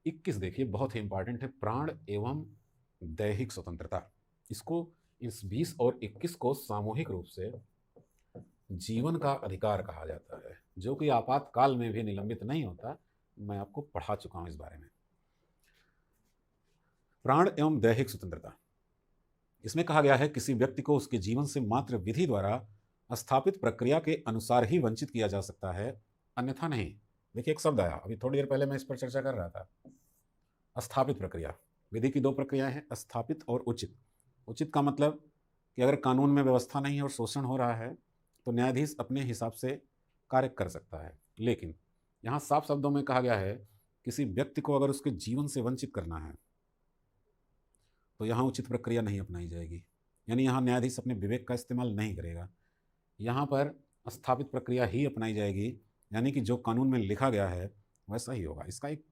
21 देखिए बहुत ही इंपॉर्टेंट है, प्राण एवं दैहिक स्वतंत्रता। इसको इस 20 और 21 को सामूहिक रूप से जीवन का अधिकार कहा जाता है, जो कि आपातकाल में भी निलंबित नहीं होता। मैं आपको पढ़ा चुका हूं इस बारे में। प्राण एवं दैहिक स्वतंत्रता, इसमें कहा गया है किसी व्यक्ति को उसके जीवन से मात्र विधि द्वारा स्थापित प्रक्रिया के अनुसार ही वंचित किया जा सकता है, अन्यथा नहीं। देखिए एक शब्द आया, अभी थोड़ी देर पहले मैं इस पर चर्चा कर रहा था। स्थापित प्रक्रिया, विधि की दो प्रक्रियाएं हैं, स्थापित और उचित। उचित का मतलब कि अगर कानून में व्यवस्था नहीं है और शोषण हो रहा है तो न्यायाधीश अपने हिसाब से कार्य कर सकता है। लेकिन यहाँ साफ शब्दों में कहा गया है किसी व्यक्ति को अगर उसके जीवन से वंचित करना है तो यहाँ उचित प्रक्रिया नहीं अपनाई जाएगी, यानी यहाँ न्यायाधीश अपने विवेक का इस्तेमाल नहीं करेगा। यहाँ पर स्थापित प्रक्रिया ही अपनाई जाएगी, यानी कि जो कानून में लिखा गया है वैसा ही होगा। इसका एक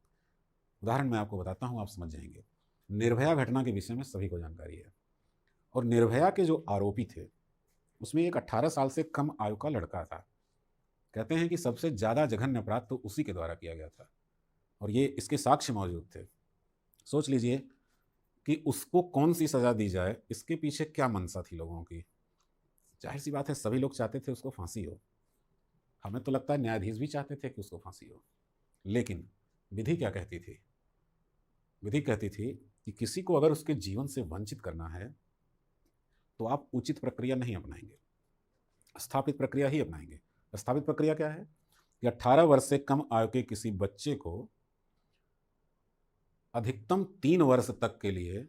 उदाहरण मैं आपको बताता हूँ, आप समझ जाएंगे। निर्भया घटना के विषय में सभी को जानकारी है, और निर्भया के जो आरोपी थे उसमें एक 18 साल से कम आयु का लड़का था। कहते हैं कि सबसे ज़्यादा जघन्य अपराध तो उसी के द्वारा किया गया था, और ये इसके साक्ष्य मौजूद थे। सोच लीजिए कि उसको कौन सी सज़ा दी जाए, इसके पीछे क्या मंशा थी लोगों की। जाहिर सी बात है सभी लोग चाहते थे उसको फांसी हो। हमें तो लगता है न्यायाधीश भी चाहते थे कि उसको फांसी हो। लेकिन विधि क्या कहती थी? विधि कहती थी कि किसी को अगर उसके जीवन से वंचित करना है तो आप उचित प्रक्रिया नहीं अपनाएंगे, स्थापित प्रक्रिया ही अपनाएंगे। स्थापित प्रक्रिया क्या है कि 18 वर्ष से कम आयु के किसी बच्चे को अधिकतम 3 वर्ष तक के लिए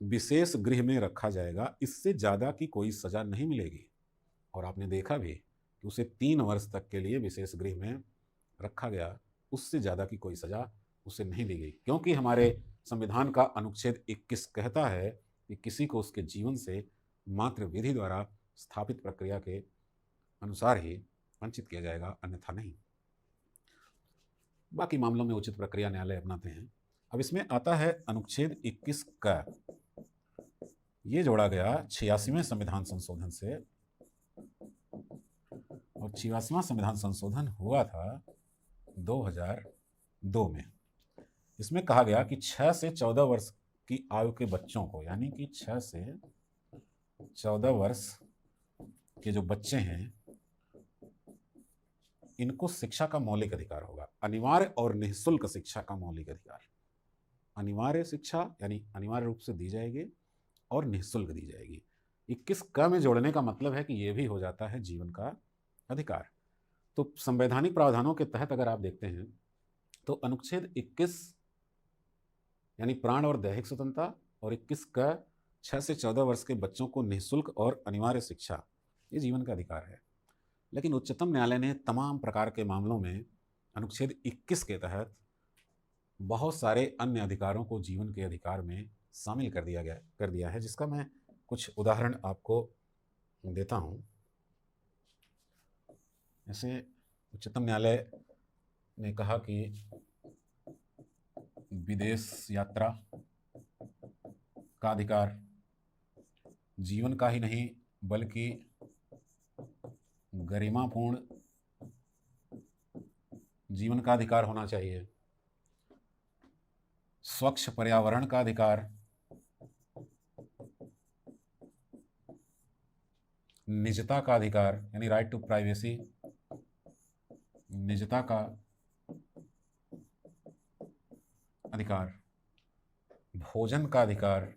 विशेष गृह में रखा जाएगा, इससे ज़्यादा की कोई सज़ा नहीं मिलेगी। और आपने देखा भी कि उसे 3 वर्ष तक के लिए विशेष गृह में रखा गया, उससे ज़्यादा की कोई सज़ा उसे नहीं दी गई, क्योंकि हमारे संविधान का अनुच्छेद 21 कहता है कि किसी को उसके जीवन से मात्र विधि द्वारा स्थापित प्रक्रिया के अनुसार ही वंचित किया जाएगा, अन्यथा नहीं। बाकी मामलों में उचित प्रक्रिया न्यायालय अपनाते हैं। अब इसमें आता है अनुच्छेद 21 का, ये जोड़ा गया 86वें संविधान संशोधन से, और 86वां संविधान संशोधन हुआ था 2002 में। इसमें कहा गया कि 6 से 14 वर्ष की आयु के बच्चों को, यानी कि 6 से 14 वर्ष के जो बच्चे हैं, इनको शिक्षा का मौलिक अधिकार होगा, अनिवार्य और निःशुल्क शिक्षा का मौलिक अधिकार। अनिवार्य शिक्षा यानी अनिवार्य रूप से दी जाएगी और निःशुल्क दी जाएगी। 21 क में जोड़ने का मतलब है कि यह भी हो जाता है जीवन का अधिकार। तो संवैधानिक प्रावधानों के तहत अगर आप देखते हैं तो अनुच्छेद 21 यानी प्राण और दैहिक स्वतंत्रता, और 21 का 6 से 14 वर्ष के बच्चों को निःशुल्क और अनिवार्य शिक्षा, ये जीवन का अधिकार है। लेकिन उच्चतम न्यायालय ने तमाम प्रकार के मामलों में अनुच्छेद 21 के तहत बहुत सारे अन्य अधिकारों को जीवन के अधिकार में शामिल कर दिया है, जिसका मैं कुछ उदाहरण आपको देता हूं। जैसे उच्चतम न्यायालय ने कहा कि विदेश यात्रा का अधिकार जीवन का ही नहीं बल्कि गरिमापूर्ण जीवन का अधिकार होना चाहिए। स्वच्छ पर्यावरण का अधिकार, निजता का अधिकार यानी राइट टू प्राइवेसी, निजता का अधिकार, भोजन का अधिकार,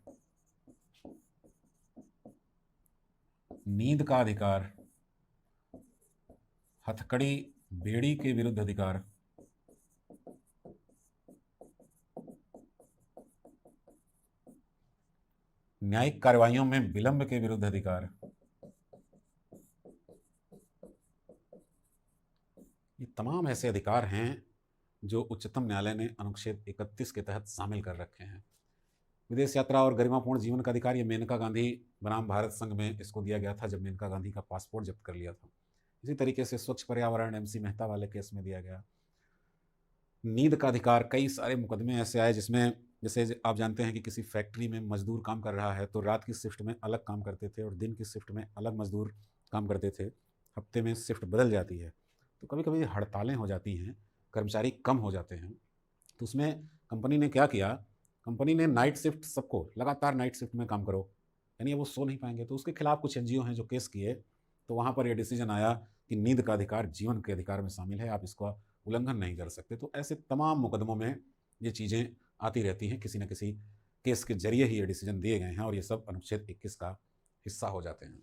नींद का अधिकार, हथकड़ी बेड़ी के विरुद्ध अधिकार, न्यायिक कार्रवाइयों में विलंब के विरुद्ध अधिकार। ये तमाम ऐसे अधिकार हैं जो उच्चतम न्यायालय ने अनुच्छेद 31 के तहत शामिल कर रखे हैं। विदेश यात्रा और गरिमापूर्ण जीवन का अधिकार, ये मेनका गांधी बनाम भारत संघ में इसको दिया गया था जब मेनका गांधी का पासपोर्ट जब्त कर लिया था। इसी तरीके से स्वच्छ पर्यावरण MC मेहता वाले केस में दिया गया। नींद का अधिकार, कई सारे मुकदमे ऐसे आए जिसमें, जैसे आप जानते हैं कि किसी फैक्ट्री में मजदूर काम कर रहा है तो रात की शिफ्ट में अलग काम करते थे और दिन की शिफ्ट में अलग मजदूर काम करते थे। हफ्ते में शिफ्ट बदल जाती है तो कभी कभी हड़तालें हो जाती हैं, कर्मचारी कम हो जाते हैं, तो उसमें कंपनी ने क्या किया, कंपनी ने नाइट शिफ्ट सबको लगातार नाइट शिफ्ट में काम करो, यानी वो सो नहीं पाएंगे, तो उसके खिलाफ कुछ एनजीओ हैं जो केस किए। तो वहाँ पर ये डिसीजन आया कि नींद का अधिकार जीवन के अधिकार में शामिल है, आप इसका उल्लंघन नहीं कर सकते। तो ऐसे तमाम मुकदमों में ये चीज़ें आती रहती हैं, किसी न किसी केस के जरिए ही ये डिसीजन दिए गए हैं और ये सब अनुच्छेद 21 का हिस्सा हो जाते हैं।